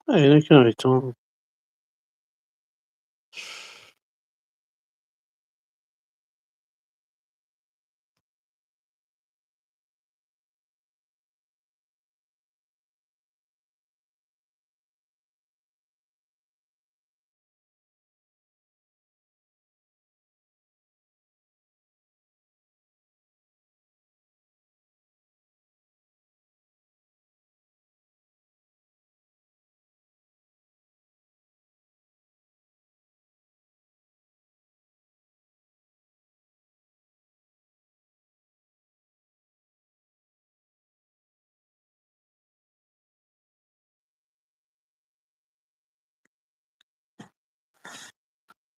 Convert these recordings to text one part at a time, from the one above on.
أين كنتم؟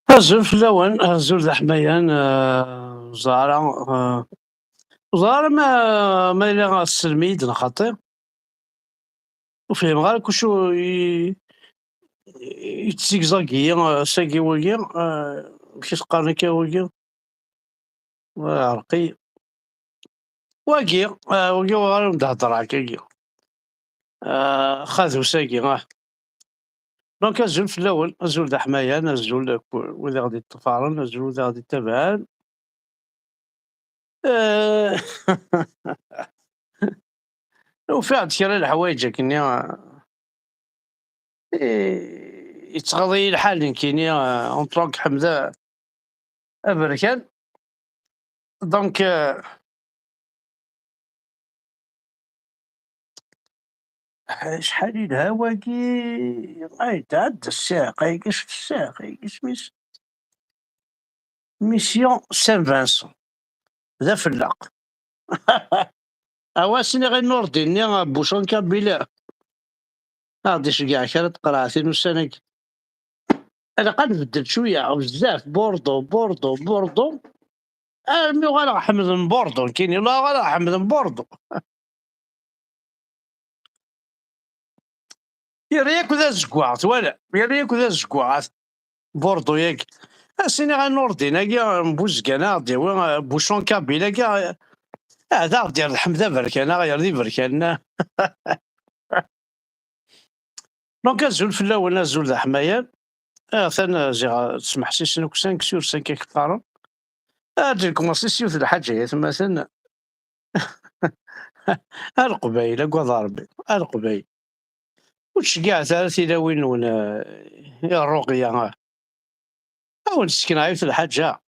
أزول فلوان أزول ذا حميان زهرة زهرة ما إلا السلميد نخاطر وفيهم غير كلشو يتزيكزاكي ساكي وكي كي تقارن كي وكي عرقي وكي وكي غير نهضر هكاكي خاذو ساكي دونك أزول فلوان أزول ذا حميان أزول وإذا غادي تفارن أزول وإذا غادي تبعان آآ وفيها كرا الحوايج كني يتغاضى الحال كيني أونطونك حمزة أبركان دونك شحال يلها واكي يتعدى الساعة قايقاش في الساعة قايقاش ميسيون سان فانسون ذا فلاق أواسني غير نور ديني بوشون كابيلا غادي شكاع كرا تقراعتين وسنك أنا قد نبدل شوية بزاف بوردو بوردو بوردو مي غير حمد من بوردو كاين لا غير حمد من بوردو يا ريك وذا زكواعت ولا يا ريك وذا زكواعت بوردو ياك اسيني غير نوردين كاع بوزكانا ديوا بوشون كابيلا كاع هذا ديال الحمد بركانا غير دي بركانا دونك زول في الاول زول ذا حمايان ثاني زي تسمح سي سنوك 5 سور 5 هكتار اجي كومونسي سيوت الحاجه مثلا القبيله كوا ربي القبيل وش كاع ثلاث الى وين يا الرقيه او نسكن عيط الحاجه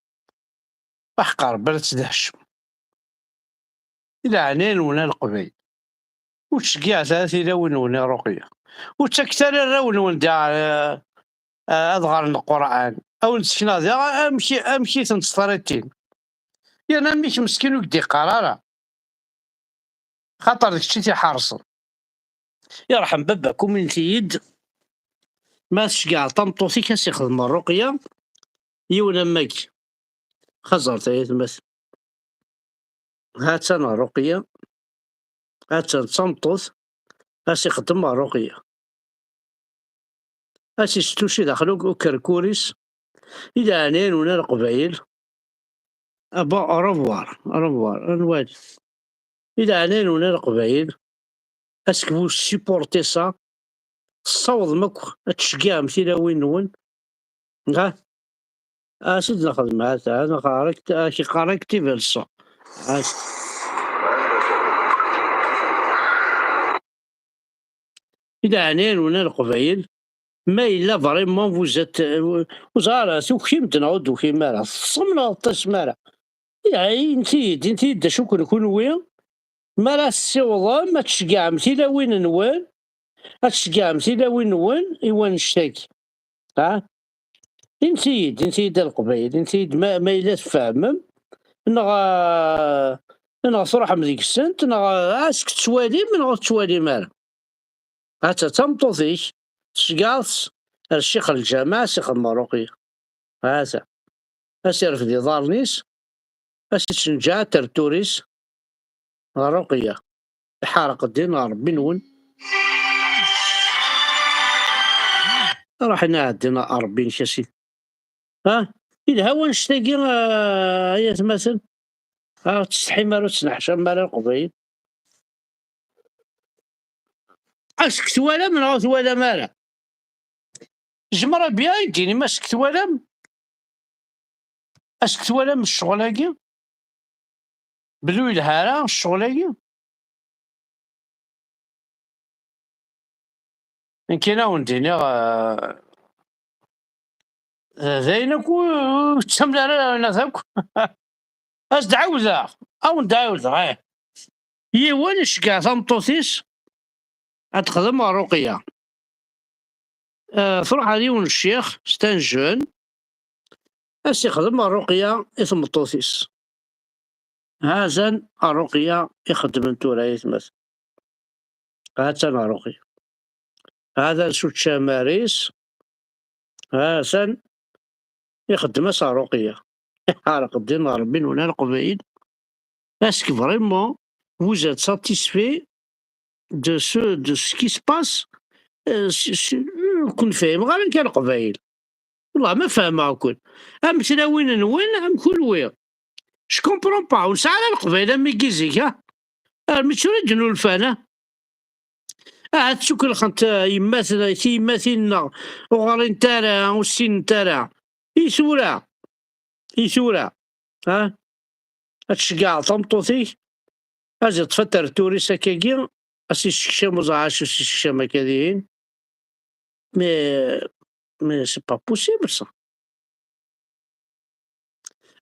احقر بلد دهش الى عنين ولا القبيل وش كاع ثلاث الى وين رقيه وتكتر الرون تاع اظهر القران او نسكن هذا امشي تنسطريتين يا انا ميش مسكين وكدي قراره خاطر داكشي تيحرصن يرحم باباكم من تيد ما تشكاع طنطوسي كاس يخدم الرقيه يونا ماكي خزرت مثلا هات انا رقيه هات تصنطوس اش يخدم الرقيه اش يشتوشي داخلو كركوريس الى عنين ولا القبايل ابا اوروفوار نوال الى عنين ولا القبايل اسكو سيبورتي سا صوض مكو تشكاع مثيلا وين نون ها اسيد نخدم هذا انا قاركت اشي قاركتي بالصا الى عنين ولا القبايل ما إلا فريمون فوزات وزارة وكيم تنعود وكيم مالا صمنا التسمارة يعني انتي دا شو كون وين ما راه السيوضة ما تشقع مثيلا وين نوال تشقع مثيلا وين نوال إيوان نشتاكي ها انتي دا القبايل انتي ما إلا تفهمم انا صراحة من ديك السنت انا اسك توالي من غير توالي مالا هاتا تمطوطيك تشقعت الشيخ الجامع الشيخ المروقي هذا أسير في ظارنيس أسيتشنجا ترتوريس رقية حارق الدينار بنون راح نعدينا 40 شاسي ها إذا هو نشتاقي هي تمثل تستحي مالو تسنحشا مال القبيل أسكت ولا من غوث ولا مالا جمرة بيان يديني ما اسكت والام، اسكت والام الشغلاكي بلوي الهارة الشغلاكي إن كاين نديني زينك تسمى انا ذاك اش دعوزة او ندعوزة هي وين كاع تمطوطيس تخدم رقية تروح عليون الشيخ ستان جون اس يخدم الرقية يتمطوطيس هازن الرقية يخدم نتورا يتمثل هاتنا رقية هذا شو تشاماريس هاسن يخدم رقية حارق الدين ربي ولا القبائل est-ce que vraiment vous êtes satisfait de ce qui se passe كون فاهم غير كان قبايل والله ما فاهمها كل ام تلاوين نوين ام كل وير جو كومبرون با ونسعى على القبايل ام كيزيك متشرد الفانه تشكل خنت يماثلنا وغارين تارا والسين تارا يسورا هاتشكاع طمطوطي أجي تفتر توريسا كاكي أسي الشكشام وزعاش الشكشام كاذيين مي سي با بوسيبل صا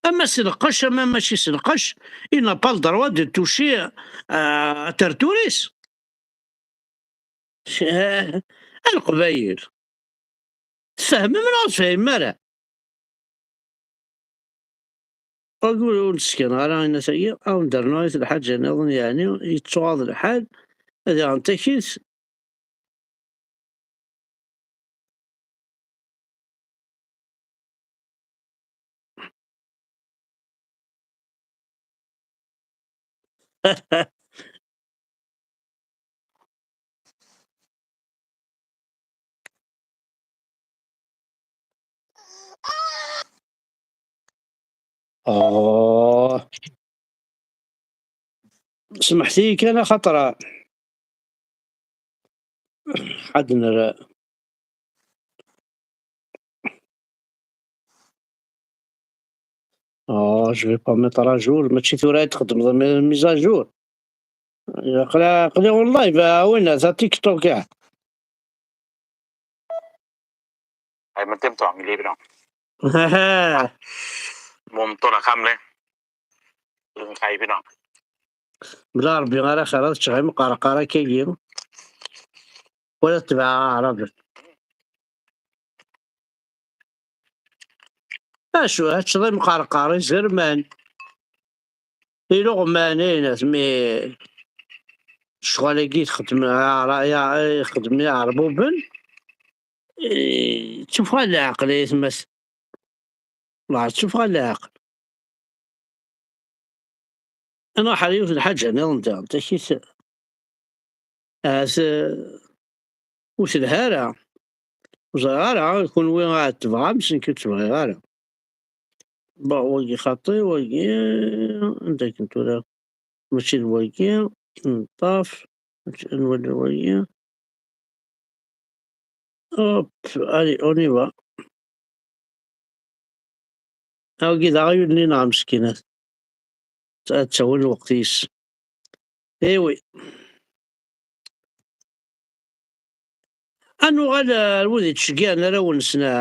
أما سنقش أما ماشي سنقش إنا با الدروا دو توشي ترتوريس القبايل تفهم من تفهم مرة أقول نسكن راه نسير أو ندير نايت الحاجة نظن يعني يتواضع الحال هذا غنتكيس سمحتي كان خطرة حد جو في با ميتر اجور ماشي ثورة تخدم ميزاجور قلي والله وين ذا تيك توك كاع Hai mất tiêm tỏng đi đâu? Mồm tôi là khăm đấy. Lưng khay bên nào? بلا ربي غير خلاص شغال مقرقرة كاين ولا تبع عربي اشو هادشي ضي مقرقرة زرمان لغمانين مي شغال كي تخدم يخدم يا عربوبن تشوف غير العقل يتمس والله تشوف غير العقل انا حريف الحاجة نظن تاكيس وش الهارة وصغارة يكون وين غاد تبغى مسن كي تبغي غارة ويجي خطي ويجي عندك نتورا ماشي الويجي نطاف نولي ويجي اوب الي اوني با او كي داغيو لينا مسكينات تسوي الوقتيس ايوي انو غادا الولد تشقيا انا راه ونسنا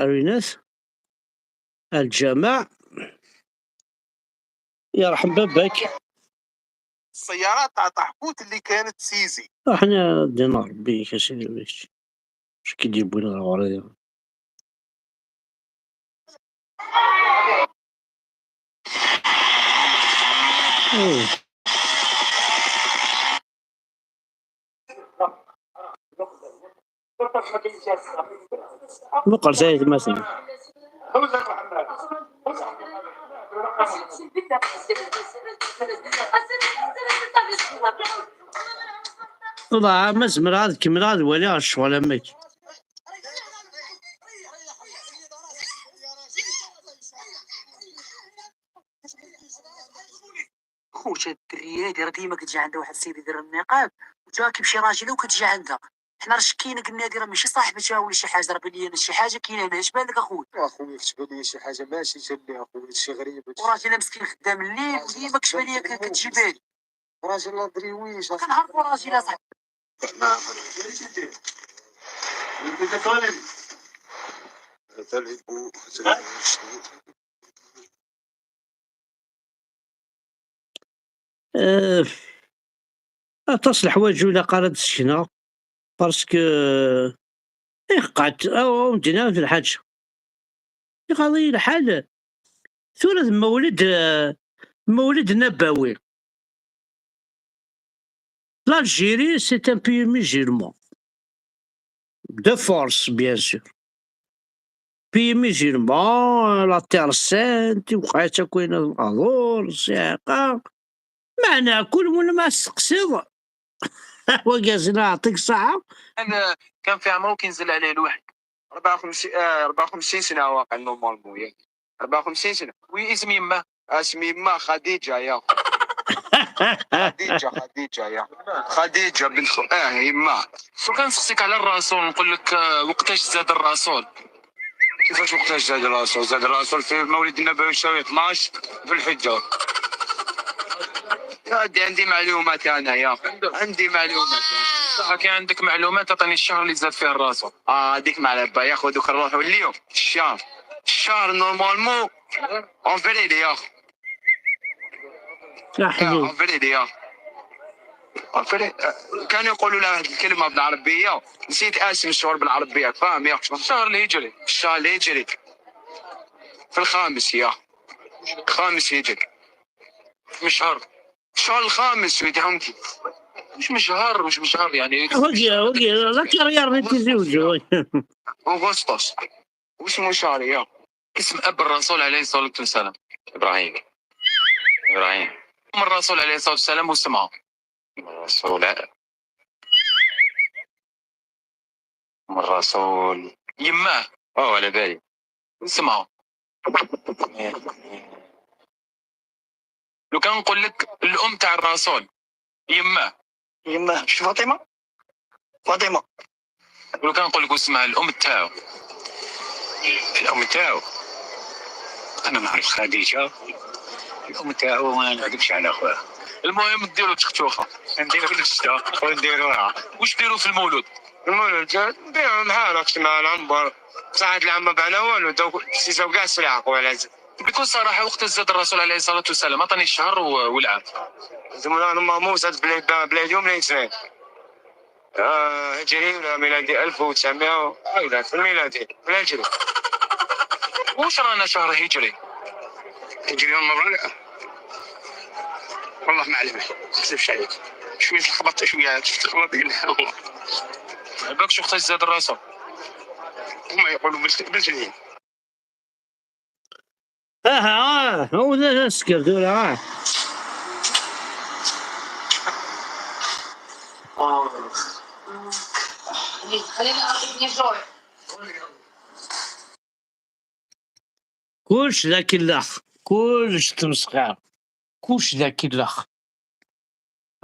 روينات الجماع يرحم باباك السيارات تاع طحبوت اللي كانت سيزي. احنا دينا ربي كاسيدي ويش اش كيجيبوا لنا الغريضة بقر زايد مثلا والله مزمر هذا كمل هذا ولا الشغل امك خوش الدريه دير ديما كتجي عندها واحد السيد يدير النقاب وتراكب شي راجل وكتجي عندها حنا راه شكينا قلنا هادي راه ماشي صاحبتها ولا شي حاجه، راه بان لي شي حاجه كاينه هنا. اش بان لك اخويا؟ اخويا كتبان لي شي حاجه ماشي جالي اخويا، هادشي غريب. وراجل مسكين خدام الليل وديما كتبان لي كتجيبها لي. راجل لا دريويش كنعرفو راجل اصاحبي. تصلح حوايج ولا قرات السكنة باسكو قعدت مدينة في الحاجة قضية الحال ثورة مولد نبوي. L'Algérie, c'est un pays musulman. De force, bien sûr. Pays musulman, la terre sainte, وقعت كاين الأذور السياقة ما ناكل ولا ما نستقصد. وقاس نعطيك الصحة. كان في عمرو كينزل عليه الواحد 54 سنه واقع نورمالمون ياك 54 سنه. واسم يماه اسمي يما خديجه يا خديجه يا خديجه بنت يما. شو كنسقسيك على الرسول نقول لك وقتاش زاد الرسول؟ كيفاش وقتاش زاد الرسول؟ زاد الرسول في مولد النبوي الشريف 12 في الحجه. يا عندي معلومات انا يا عندي معلومات. كان عندك معلومات تعطيني الشهر اللي زاد فيه الرسول. هذيك معلبه ياخذ دوك نروحوا اليوم الشهر نورمالمون اون فريدي يا صحيح. اون فريدي يا كانوا يقولوا لها هذه الكلمه بالعربيه، نسيت اسم الشهر بالعربيه فاهم يا الشهر الهجري. الشهر الهجري في الخامس يا خامس هجري مش شهر. الشهر الخامس ودي حمتي مش مشهر يعني. وقي ذكر يا ريت تزوجوا. اغسطس واسمه شهر يا اسم اب الرسول عليه الصلاه والسلام ابراهيم. ام الرسول عليه الصلاه والسلام واسمها الرسول يماه على بالي اسمها. لو كان نقول لك الام تاع الرسول يماه شو فاطمه لو كان نقول لك اسمها الام تاعو. الام تاعو انا نعرف خديجه. الام تاعو ما نكذبش على اخويا. المهم ديروا تختوخه. نديرو في الشتا ونديروها. واش ديروا في المولود؟ المولد نديرو بحال هاك مع العنبر ساعة العمة بعنا والو دوك سيساو كاع السلعة خويا العزيز. بكل صراحه وقت زاد الرسول عليه الصلاه والسلام عطاني الشهر والعام. زعما انا مو زاد بلاد يوم لا سنين. هجري ولا ميلادي 1900 هكذا في الميلادي الهجري. واش رانا شهر هجري والله والله ما علمي ما نكذبش عليك شويه تلخبطت شويه تلخبط والله. بالكش وقتاش زاد الرسول؟ هما يقولوا بالسنين. هو ذا سكر دولا. كلش ذاك الاخ كلش تمسخير كلش ذاك الاخ.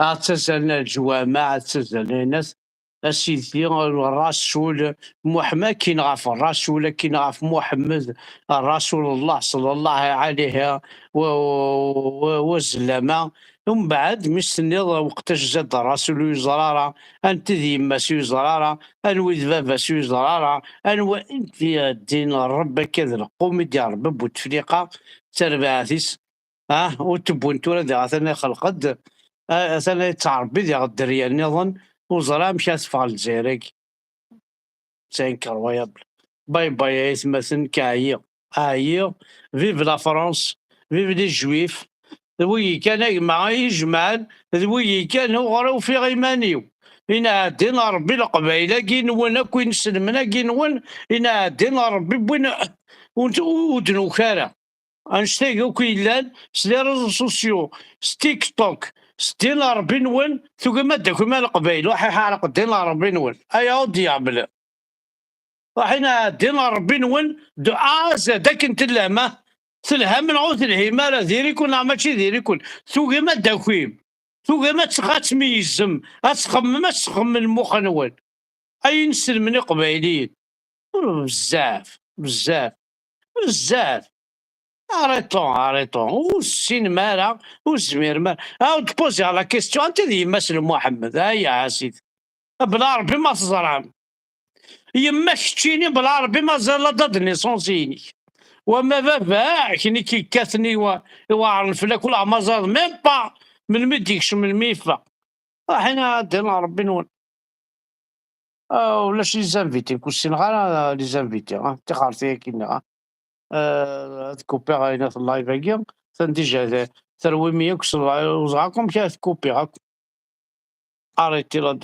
اعتزلنا الجوامع اعتزلنا الناس اسيدي الرسول محمد كي نعرف الرسول كي نعرف محمد الرسول الله صلى الله عليه وسلم. ومن بعد مستني وقتاش زاد الرسول يزرارا انت ديما يزرارا انويد بابا يزرارا انو انت يا الدين ربك كذا قومي ديال ربي بوتفليقه تربعثيس وتبون تورا دي غاثنا خلقد انا تعربي ديال الدريه نظن وزرا مشات في الجزائر سي انكرويابل. باي باي يتمثل كعيا فيف لا فرنسا فيف لي جويف ذوي كان يجمع يجمعان ذوي كان غراو في غيمانيو إنا عدين ربي القبايلة كينون كوين سلمنا كينون إنا عدين ربي بوين ودنو كارا انشتاقو كيلان سلي ريزو سوسيو ستيك توك ستين ربي نون ثم داك ما القبايل وحي حارق دين ربي نون ايا ديابل وحنا دين ربي نون داك انت اللامه تلها من عوث الهمارة ذيريكون ماشي ذيريكون ثم داكويم ثم تسخات ميزم اتخمم المخ نون اي نسلمني قبايليين بزاف بزاف بزاف. اريطون والسينما والزمير ما عاود تبوزي على كيستيون انت ديما سلم محمد هيا سيدي بلا ربي ما تزرعن يما كتشيني بلا ربي ما زال ضدني صونسيني وما بابا كني كي كاتني وعرن فلاك ولا ما زال ميم با من مديكش من الميفا حنا دينا ربي نون ولا شي زانفيتي كلشي غير لي زانفيتي تي خارتي كينا تكوبي غاينا في اللايف هاكيا ديجا تروي 100 وزعاكم كي تكوبي اريتي لا